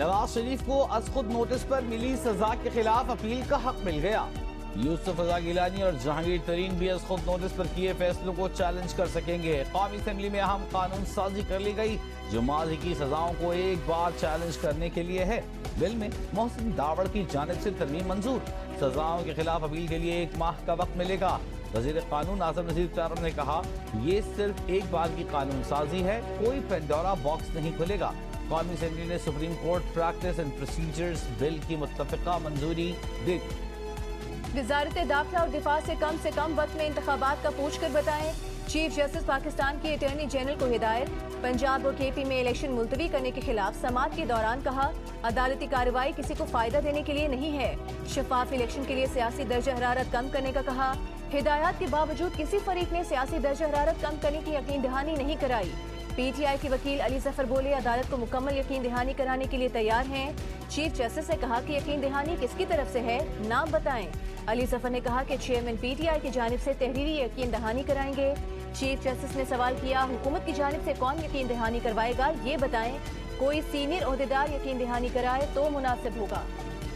نواز شریف کو از خود نوٹس پر ملی سزا کے خلاف اپیل کا حق مل گیا۔ یوسف رضا گیلانی اور جہانگیر ترین بھی از خود نوٹس پر کیے فیصلوں کو چیلنج کر سکیں گے۔ قومی اسمبلی میں اہم قانون سازی کر لی گئی جو ماضی کی سزاؤں کو ایک بار چیلنج کرنے کے لیے ہے۔ بل میں محسن داوڑ کی جانب سے ترمیم منظور، سزاؤں کے خلاف اپیل کے لیے 1 ماہ کا وقت ملے گا۔ وزیر قانون اعظم نذیر چارم نے کہا یہ صرف ایک بار کی قانون سازی ہے، کوئی پینڈورا باکس نہیں کھلے گا۔ قومی اسمبلی نے supreme court practice and procedures bill کی متفقہ منظوری دے دی۔ وزارت داخلہ اور دفاع سے کم وقت میں انتخابات کا پوچھ کر بتائیں۔ چیف جسٹس پاکستان کی اٹارنی جنرل کو ہدایت۔ پنجاب اور کے پی میں الیکشن ملتوی کرنے کے خلاف سماعت کے دوران کہا عدالتی کارروائی کسی کو فائدہ دینے کے لیے نہیں ہے۔ شفاف الیکشن کے لیے سیاسی درجہ حرارت کم کرنے کا کہا۔ ہدایات کے باوجود کسی فریق نے سیاسی درجہ حرارت کم کرنے کی یقین دہانی نہیں کرائی۔ پی ٹی آئی کے وکیل علی ظفر بولے عدالت کو مکمل یقین دہانی کرانے کے لیے تیار ہیں۔ چیف جسٹس نے کہا کہ یقین دہانی کس کی طرف سے ہے، نام بتائیں۔ علی ظفر نے کہا کہ چیئرمین پی ٹی آئی کی جانب سے تحریری یقین دہانی کرائیں گے۔ چیف جسٹس نے سوال کیا حکومت کی جانب سے کون یقین دہانی کروائے گا، یہ بتائیں۔ کوئی سینئر عہدیدار یقین دہانی کرائے تو مناسب ہوگا۔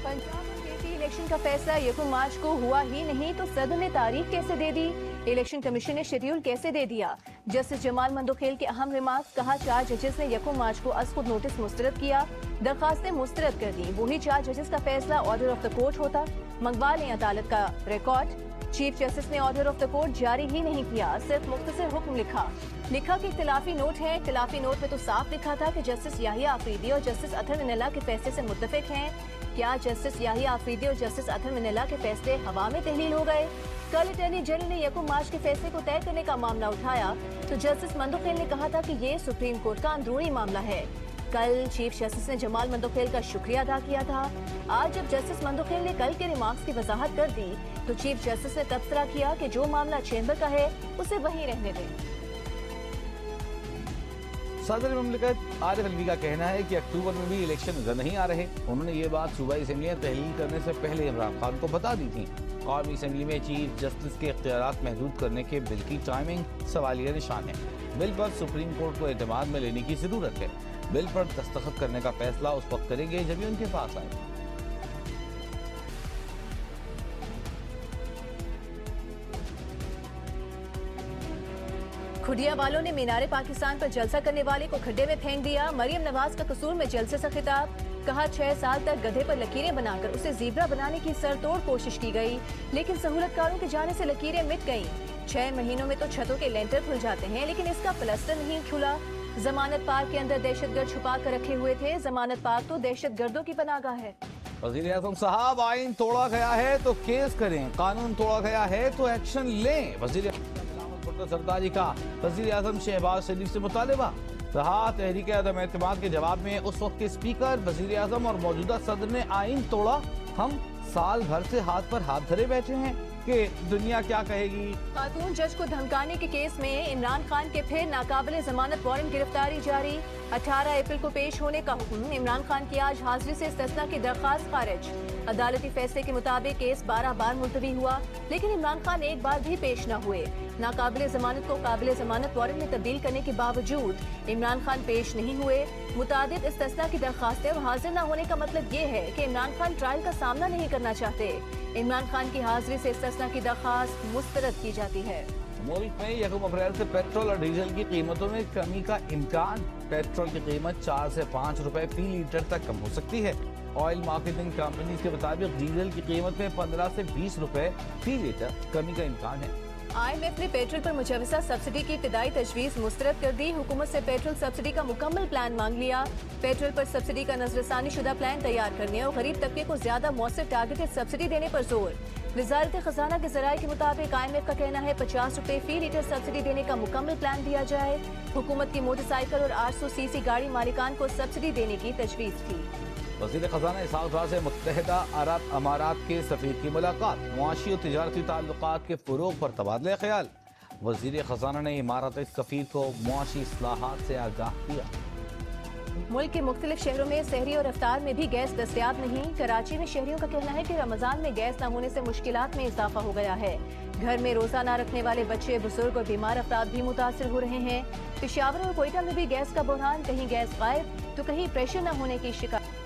پنجاب اور کے پی الیکشن کا فیصلہ 1 مارچ کو ہوا ہی نہیں تو صدر نے تاریخ کیسے دے دی؟ الیکشن کمیشن نے شیڈیول کیسے دے دیا؟ جسٹس جمال مندوخیل کے اہم ریمارکس، کہا 4 ججز نے 1 مارچ کو از خود نوٹس مسترد کیا، درخواستیں مسترد کر دیں، وہی 4 ججز کا فیصلہ آرڈر آف دا کورٹ ہوتا، منگوا لیں عدالت کا ریکارڈ۔ چیف جسٹس نے آرڈر آف دا کورٹ جاری ہی نہیں کیا، صرف مختصر حکم لکھا کہ اختلافی نوٹ ہے۔ اختلافی نوٹ میں تو صاف لکھا تھا کہ جسٹس یاہیا آفریدی اور جسٹس اطہر من اللہ کے فیصلے سے متفق ہیں۔ کیا جسٹس یاہیا آفریدی اور جسٹس اطہر من اللہ کے فیصلے ہوا میں تحلیل ہو گئے؟ کل اٹارنی جنرل نے 1 مارچ کے فیصلے کو طے کرنے کا معاملہ اٹھایا تو جسٹس مندوخیل نے کہا تھا کہ یہ سپریم کورٹ کا اندرونی معاملہ ہے۔ کل چیف جسٹس نے جمال مندوخیل کا شکریہ ادا کیا تھا۔ آج جب جسٹس مندوخیل نے کل کے ریمارکس کی وضاحت کر دی تو چیف جسٹس نے تبصرہ کیا کہ جو معاملہ چیمبر کا ہے اسے وہیں رہنے دیں۔ صدر مملکت عارف علوی کا کہنا ہے کہ اکتوبر میں بھی الیکشن نظر نہیں آ رہے۔ انہوں نے یہ بات صوبائی اسمبلیاں تحلیل کرنے سے پہلے عمران خان کو بتا دی تھیں۔ قومی اسمبلی میں چیف جسٹس کے اختیارات محدود کرنے کے بل کی ٹائمنگ سوالیہ نشان ہے۔ بل پر سپریم کورٹ کو اعتماد میں لینے کی ضرورت ہے۔ بل پر دستخط کرنے کا فیصلہ اس وقت کریں گے جب یہ ان کے پاس آئے۔ کھڈیا والوں نے مینار پاکستان پر جلسہ کرنے والے کو کھڈے میں پھینک دیا۔ مریم نواز کا قصور میں جلسے سے خطاب، کہا 6 سال تک گدھے پر لکیریں بنا کر اسے زیبرا بنانے کی سرتوڑ کوشش کی گئی لیکن سہولت کاروں کے جانے سے لکیریں مٹ گئیں۔ 6 مہینوں میں تو چھتوں کے لینٹر کھل جاتے ہیں لیکن اس کا پلسٹر نہیں کھلا۔ ضمانت پارک کے اندر دہشت گرد چھپا کر رکھے ہوئے تھے۔ ضمانت پارک تو دہشت گردوں کی پناہ گاہ ہے۔ وزیر اعظم صاحب آئین توڑا گیا ہے تو کیس کریں، قانون توڑا گیا ہے تو ایکشن لیں۔ وزیر سرداری کا وزیر اعظم شہباز شریف سے مطالبہ، کہا تحریک عدم اعتماد کے جواب میں اس وقت کے اسپیکر، وزیر اعظم اور موجودہ صدر نے آئین توڑا، ہم سال بھر سے ہاتھ پر ہاتھ دھرے بیٹھے ہیں کہ دنیا کیا کہے گی۔ خاتون جج کو دھمکانے کے کیس میں عمران خان کے پھر ناقابل ضمانت وارنٹ گرفتاری جاری، 18 اپریل کو پیش ہونے کا حکم۔ عمران خان کی آج حاضری سے استثناء کی درخواست خارج۔ عدالتی فیصلے کے مطابق کیس 12 بار ملتوی ہوا لیکن عمران خان ایک بار بھی پیش نہ ہوئے۔ ناقابل ضمانت کو قابل ضمانت وارنٹ میں تبدیل کرنے کے باوجود عمران خان پیش نہیں ہوئے۔ متعدد استثناء کی درخواستیں اور حاضر نہ ہونے کا مطلب یہ ہے کہ عمران خان ٹرائل کا سامنا نہیں کرنا چاہتے۔ عمران خان کی حاضری سے استثناء کی درخواست مسترد کی جاتی ہے۔ ملک میں 1 اپریل سے پیٹرول اور ڈیزل کی قیمتوں میں کمی کا امکان، پیٹرول کی قیمت 4 سے 5 روپے فی لیٹر تک کم ہو سکتی ہے۔ آئل مارکیٹنگ کمپنیز کے مطابق ڈیزل کی قیمت میں 15 سے 20 روپے فی لیٹر کمی کا امکان ہے۔ IMF نے پیٹرول پر مجوزہ سبسڈی کی ابتدائی تجویز مسترد کر دی۔ حکومت سے پیٹرول سبسڈی کا مکمل پلان مانگ لیا۔ پیٹرول پر سبسڈی کا نظر ثانی شدہ پلان تیار کرنے اور غریب طبقے کو زیادہ مؤثر ٹارگیٹڈ سبسڈی دینے پر زور۔ وزارت خزانہ کے ذرائع کے مطابق IMF کا کہنا ہے 50 روپے فی لیٹر سبسڈی دینے کا مکمل پلان دیا جائے۔ حکومت کی موٹر سائیکل اور 800 cc گاڑی مالکان کو سبسڈی دینے کی تجویز تھی۔ وزیر خزانہ اسحاق ڈار سے متحدہ عرب امارات کے سفیر کی ملاقات، معاشی اور تجارتی تعلقات کے فروغ پر تبادلہ خیال۔ وزیر خزانہ نے امارات سفیر کو معاشی اصلاحات سے آگاہ کیا۔ ملک کے مختلف شہروں میں سحری اور افطار میں بھی گیس دستیاب نہیں۔ کراچی میں شہریوں کا کہنا ہے کہ رمضان میں گیس نہ ہونے سے مشکلات میں اضافہ ہو گیا ہے۔ گھر میں روزہ نہ رکھنے والے بچے، بزرگ اور بیمار افراد بھی متاثر ہو رہے ہیں۔ پشاور اور کوئٹہ میں بھی گیس کا بحران، کہیں گیس غائب تو کہیں پریشر نہ ہونے کی شکایت۔